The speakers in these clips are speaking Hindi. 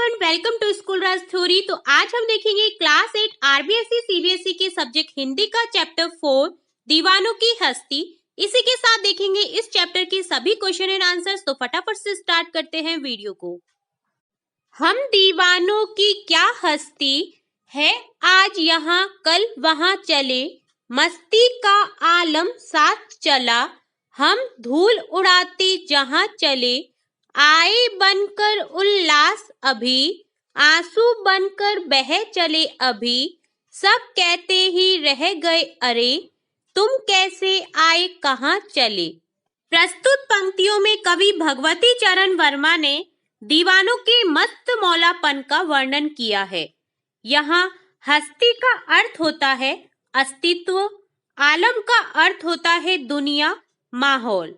Everyone, welcome to school Raj theory. तो आज हम देखेंगे क्लास 8 आरबीएसई सीबीएसई के सब्जेक्ट हिंदी का चैप्टर 4 दीवानों की हस्ती। इसी के साथ देखेंगे इस चैप्टर के सभी क्वेश्चन एंड आंसर्स। तो फटाफट से स्टार्ट करते हैं वीडियो को। हम दीवानों की क्या हस्ती है, आज यहाँ कल वहाँ चले, मस्ती का आलम साथ चला, हम धूल उड़ाते जहाँ चले, आए बनकर उल्लास अभी, आंसू बनकर बह चले अभी, सब कहते ही रह गए अरे, तुम कैसे आए कहाँ चले। प्रस्तुत पंक्तियों में कवि भगवती चरण वर्मा ने दीवानों के मस्त मौलापन का वर्णन किया है। यहाँ हस्ती का अर्थ होता है अस्तित्व, आलम का अर्थ होता है दुनिया, माहौल।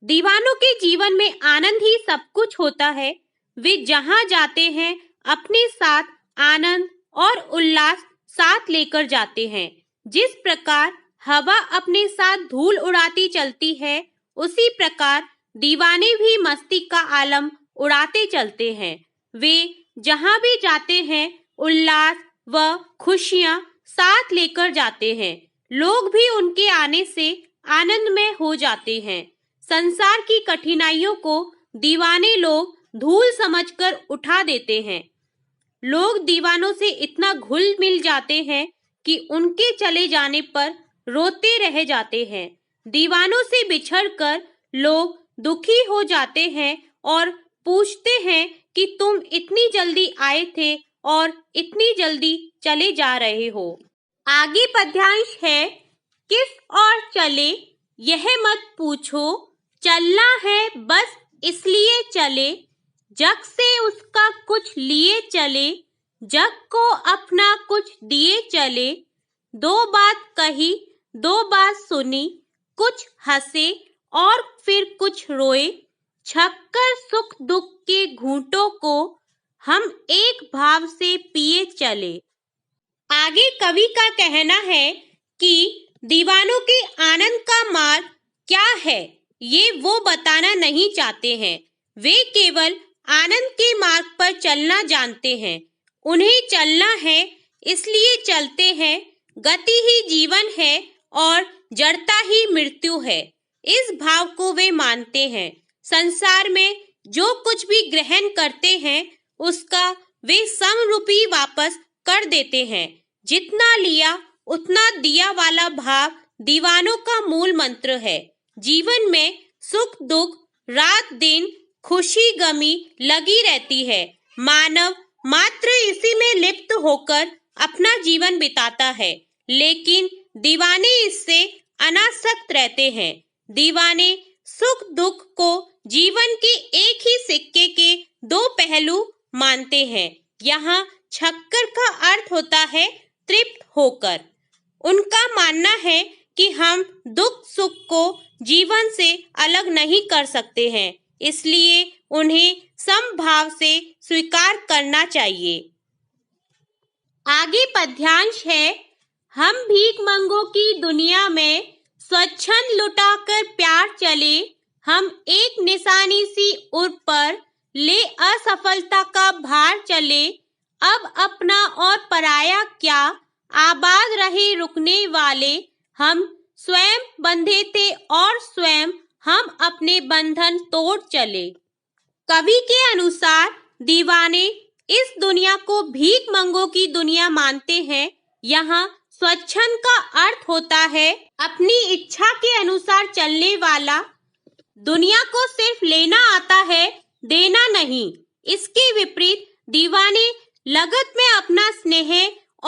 दीवानों के जीवन में आनंद ही सब कुछ होता है। वे जहाँ जाते हैं अपने साथ आनंद और उल्लास साथ लेकर जाते हैं। जिस प्रकार हवा अपने साथ धूल उड़ाती चलती है, उसी प्रकार दीवाने भी मस्ती का आलम उड़ाते चलते हैं। वे जहाँ भी जाते हैं उल्लास व खुशियाँ साथ लेकर जाते हैं। लोग भी उनके आने से आनंदमय हो जाते हैं। संसार की कठिनाइयों को दीवाने लोग धूल समझकर उठा देते हैं। लोग दीवानों से इतना घुल मिल जाते हैं कि उनके चले जाने पर रोते रह जाते हैं। दीवानों से बिछड़कर लोग दुखी हो जाते हैं और पूछते हैं कि तुम इतनी जल्दी आए थे और इतनी जल्दी चले जा रहे हो। आगे पद्यांश है, किस ओर चले यह मत पूछो, चलना है बस इसलिए चले, जग से उसका कुछ लिए चले, जग को अपना कुछ दिए चले, दो बात कही दो बात सुनी, कुछ हंसे और फिर कुछ रोए, छक्कर सुख दुख के घूंटों को हम एक भाव से पिए चले। आगे कवि का कहना है कि दीवानों के आनंद का मार्ग क्या है ये वो बताना नहीं चाहते हैं। वे केवल आनंद के मार्ग पर चलना जानते हैं। उन्हें चलना है इसलिए चलते हैं। गति ही जीवन है और जड़ता ही मृत्यु है, इस भाव को वे मानते हैं। संसार में जो कुछ भी ग्रहण करते हैं उसका वे समरूपी वापस कर देते हैं। जितना लिया उतना दिया वाला भाव दीवानों का मूल मंत्र है। जीवन में सुख दुख रात दिन खुशी गमी लगी रहती है। मानव मात्र इसी में लिप्त होकर अपना जीवन बिताता है, लेकिन दीवाने इससे अनासक्त रहते हैं। दीवाने सुख दुख को जीवन के एक ही सिक्के के दो पहलू मानते हैं। यहाँ छक्कर का अर्थ होता है तृप्त होकर। उनका मानना है कि हम दुख सुख को जीवन से अलग नहीं कर सकते हैं, इसलिए उन्हें समभाव से स्वीकार करना चाहिए। आगे पद्यांश है, हम भीख मंगों की दुनिया में स्वच्छंद लुटाकर प्यार चले, हम एक निशानी सी उर पर ले असफलता का भार चले, अब अपना और पराया क्या, आबाद रहे रुकने वाले, हम स्वयं बंधे थे और स्वयं हम अपने बंधन तोड़ चले। कवि के अनुसार दीवाने इस दुनिया को भीख मंगों की दुनिया मानते हैं। यहाँ स्वच्छंद का अर्थ होता है अपनी इच्छा के अनुसार चलने वाला। दुनिया को सिर्फ लेना आता है, देना नहीं। इसके विपरीत दीवाने लगत में अपना स्नेह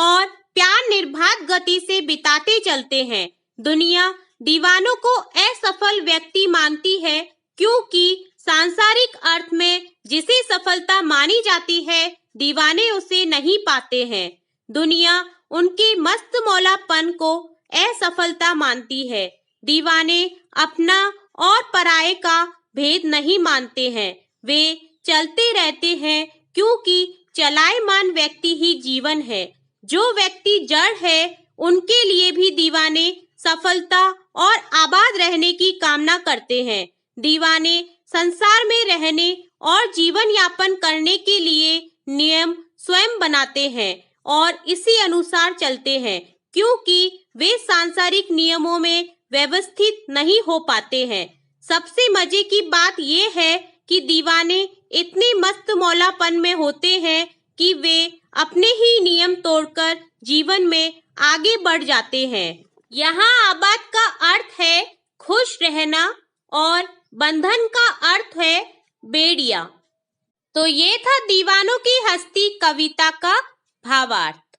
और प्यार निर्बाध गति से बिताते चलते हैं। दुनिया दीवानों को असफल व्यक्ति मानती है, क्योंकि सांसारिक अर्थ में जिसे सफलता मानी जाती है दीवाने उसे नहीं पाते हैं। दुनिया उनके मस्त मौलापन को असफलता मानती है। दीवाने अपना और पराये का भेद नहीं मानते हैं। वे चलते रहते हैं, क्योंकि चलायमान व्यक्ति ही जीवन है। जो व्यक्ति जड़ है उनके लिए भी दीवाने सफलता और आबाद रहने की कामना करते हैं। दीवाने संसार में रहने और जीवन यापन करने के लिए नियम स्वयं बनाते हैं और इसी अनुसार चलते हैं, क्योंकि वे सांसारिक नियमों में व्यवस्थित नहीं हो पाते हैं। सबसे मजे की बात यह है कि दीवाने इतने मस्त मौलापन में होते हैं कि वे अपने ही नियम तोड़कर जीवन में आगे बढ़ जाते हैं। यहाँ आबाद का अर्थ है खुश रहना और बंधन का अर्थ है बेड़िया। तो ये था दीवानों की हस्ती कविता का भावार्थ।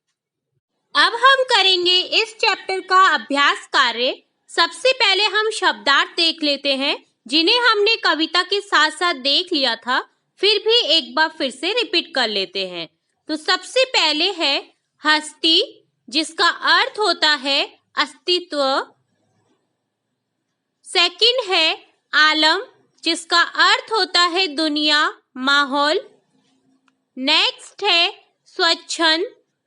अब हम करेंगे इस चैप्टर का अभ्यास कार्य। सबसे पहले हम शब्दार्थ देख लेते हैं, जिन्हें हमने कविता के साथ साथ देख लिया था, फिर भी एक बार फिर से रिपीट कर लेते हैं। तो सबसे पहले है हस्ती, जिसका अर्थ होता है अस्तित्व। सेकंड है आलम, जिसका अर्थ होता है दुनिया, माहौल। नेक्स्ट है स्वच्छंद,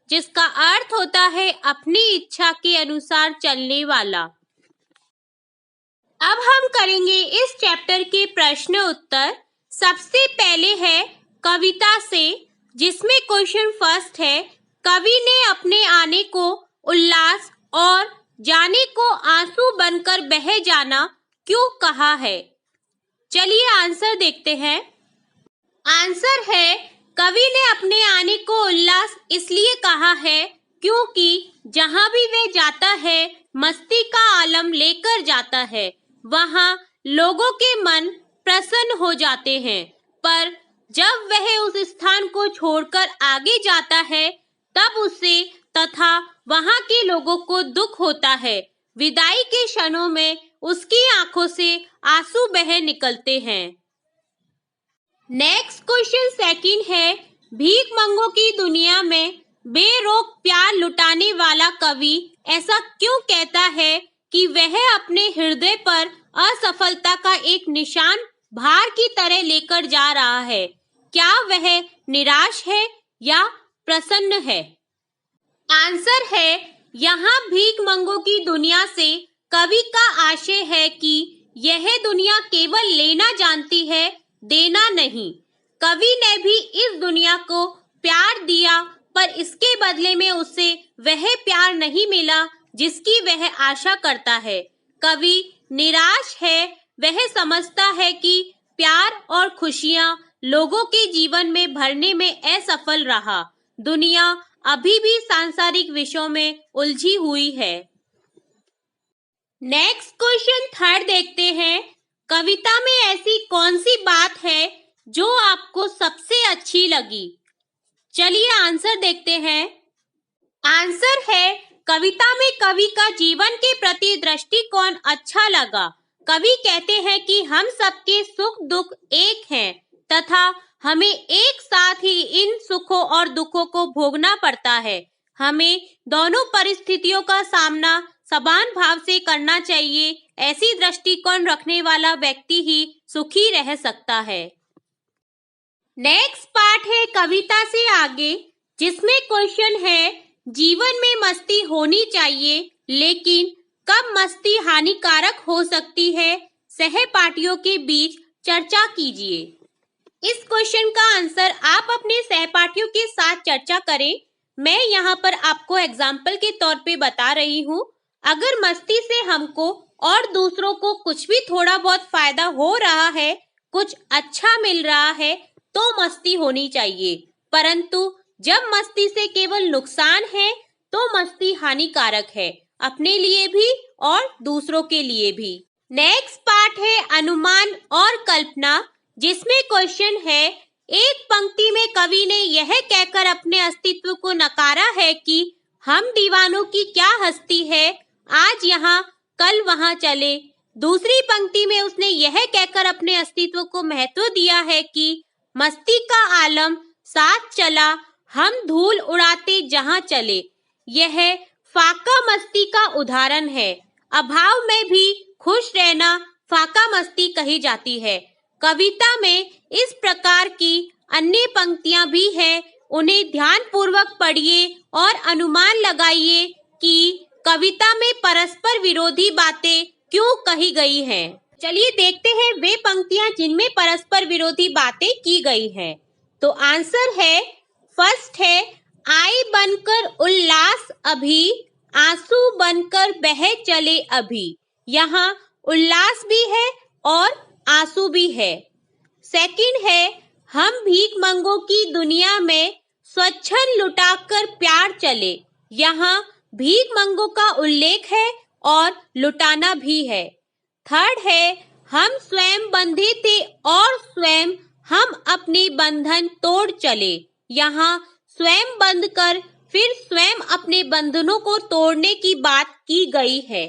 जिसका अर्थ होता है अपनी इच्छा के अनुसार चलने वाला। अब हम करेंगे इस चैप्टर के प्रश्न उत्तर। सबसे पहले है कविता से, जिसमें क्वेश्चन फर्स्ट है, कवि ने अपने आने को उल्लास और जाने को आंसू बनकर बह जाना क्यों कहा है? चलिए आंसर देखते हैं। आंसर है, कवि ने अपने आने को उल्लास इसलिए कहा है क्योंकि जहां भी वह जाता है मस्ती का आलम लेकर जाता है। वहां लोगों के मन प्रसन्न हो जाते हैं, पर जब वह उस स्थान को छोड़कर आगे जाता है तब उसे तथा वहां के लोगों को दुख होता है। विदाई के क्षणों में उसकी आंखों से आंसू बह निकलते हैं। नेक्स्ट क्वेश्चन सेकंड है, भीख मंगों की दुनिया में बेरोक प्यार लुटाने वाला कवि ऐसा क्यों कहता है कि वह अपने हृदय पर असफलता का एक निशान भार की तरह लेकर जा रहा है? क्या वह निराश है या प्रसन्न है? आंसर है, यहाँ भीख मंगों की दुनिया से कवि का आशय है कि यह दुनिया केवल लेना जानती है, देना नहीं। कवि ने भी इस दुनिया को प्यार दिया, पर इसके बदले में उसे वह प्यार नहीं मिला जिसकी वह आशा करता है। कवि निराश है, वह समझता है कि प्यार और खुशियां लोगों के जीवन में भरने में असफल रहा। दुनिया अभी भी सांसारिक विषयों में उलझी हुई है। नेक्स्ट क्वेश्चन थर्ड देखते हैं, कविता में ऐसी कौन सी बात है जो आपको सबसे अच्छी लगी? चलिए आंसर देखते हैं। आंसर है, कविता में कवि का जीवन के प्रति दृष्टिकोण अच्छा लगा। कवि कहते हैं कि हम सबके सुख दुख एक हैं तथा हमें एक साथ ही इन सुखों और दुखों को भोगना पड़ता है। हमें दोनों परिस्थितियों का सामना समान भाव से करना चाहिए। ऐसी दृष्टिकोण रखने वाला व्यक्ति ही सुखी रह सकता है। नेक्स्ट पार्ट है कविता से आगे, जिसमें क्वेश्चन है, जीवन में मस्ती होनी चाहिए, लेकिन कब मस्ती हानिकारक हो सकती है? सहपाठियों के बीच चर्चा कीजिए। इस क्वेश्चन का आंसर आप अपने सहपाठियों के साथ चर्चा करें। मैं यहाँ पर आपको एग्जाम्पल के तौर पे बता रही हूँ। अगर मस्ती से हमको और दूसरों को कुछ भी थोड़ा बहुत फायदा हो रहा है, कुछ अच्छा मिल रहा है, तो मस्ती होनी चाहिए। परंतु जब मस्ती से केवल नुकसान है तो मस्ती हानिकारक है, अपने लिए भी और दूसरों के लिए भी। नेक्स्ट पार्ट है अनुमान और कल्पना, जिसमें क्वेश्चन है, एक पंक्ति में कवि ने यह कहकर अपने अस्तित्व को नकारा है कि हम दीवानों की क्या हस्ती है, आज यहाँ कल वहाँ चले। दूसरी पंक्ति में उसने यह कहकर अपने अस्तित्व को महत्व दिया है कि मस्ती का आलम साथ चला, हम धूल उड़ाते जहाँ चले। यह फाका मस्ती का उदाहरण है। अभाव में भी खुश रहना फाका मस्ती कही जाती है। कविता में इस प्रकार की अन्य पंक्तियां भी हैं, उन्हें ध्यान पूर्वक पढ़िए और अनुमान लगाइए कि कविता में परस्पर विरोधी बातें क्यों कही गई हैं। चलिए देखते हैं वे पंक्तियां जिनमें परस्पर विरोधी बातें की गई है। तो आंसर है, फर्स्ट है, आई बनकर उल्लास अभी, आंसू बनकर बह चले अभी। यहाँ उल्लास भी है और आंसू भी है। सेकंड है, हम भीख मंगों की दुनिया में स्वच्छंद लुटाकर प्यार चले। यहाँ भीख मंगों का उल्लेख है और लुटाना भी है। थर्ड है, हम स्वयं बंधे थे और स्वयं हम अपने बंधन तोड़ चले। यहाँ स्वयं बंध कर फिर स्वयं अपने बंधनों को तोड़ने की बात की गई है।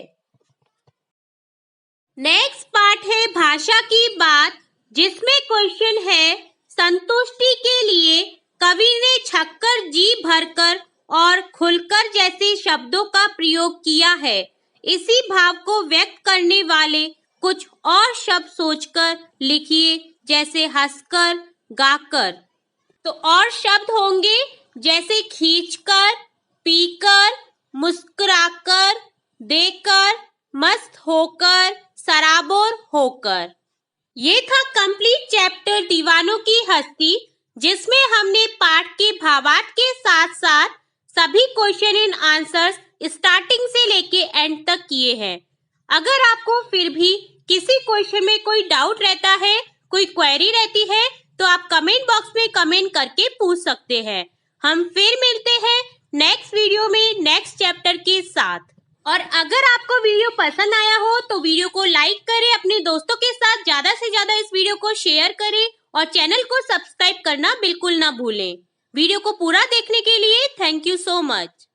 नेक्स्ट पार्ट है भाषा की बात, जिसमें क्वेश्चन है, संतुष्टि के लिए कवि ने छक्कर, जी भरकर और खुलकर जैसे शब्दों का प्रयोग किया है। इसी भाव को व्यक्त करने वाले कुछ और शब्द सोचकर लिखिए, जैसे हंसकर, गाकर। तो और शब्द होंगे जैसे खींचकर, पीकर, मुस्कुराकर, देकर, मस्त होकर, सराबोर होकर। ये था कंप्लीट चैप्टर दीवानों की हस्ती, जिसमें हमने पाठ के भावार्थ के साथ साथ सभी क्वेश्चन एंड आंसर्स स्टार्टिंग से लेके एंड तक किए हैं। अगर आपको फिर भी किसी क्वेश्चन में कोई डाउट रहता है, कोई क्वेरी रहती है, तो आप कमेंट बॉक्स में कमेंट करके पूछ सकते हैं। हम फिर मिलते हैं नेक्स्ट वीडियो में नेक्स्ट चैप्टर के साथ। और अगर आपको वीडियो पसंद आया हो तो वीडियो को लाइक करें, अपने दोस्तों के साथ ज्यादा से ज्यादा इस वीडियो को शेयर करें और चैनल को सब्सक्राइब करना बिल्कुल ना भूलें। वीडियो को पूरा देखने के लिए थैंक यू सो मच।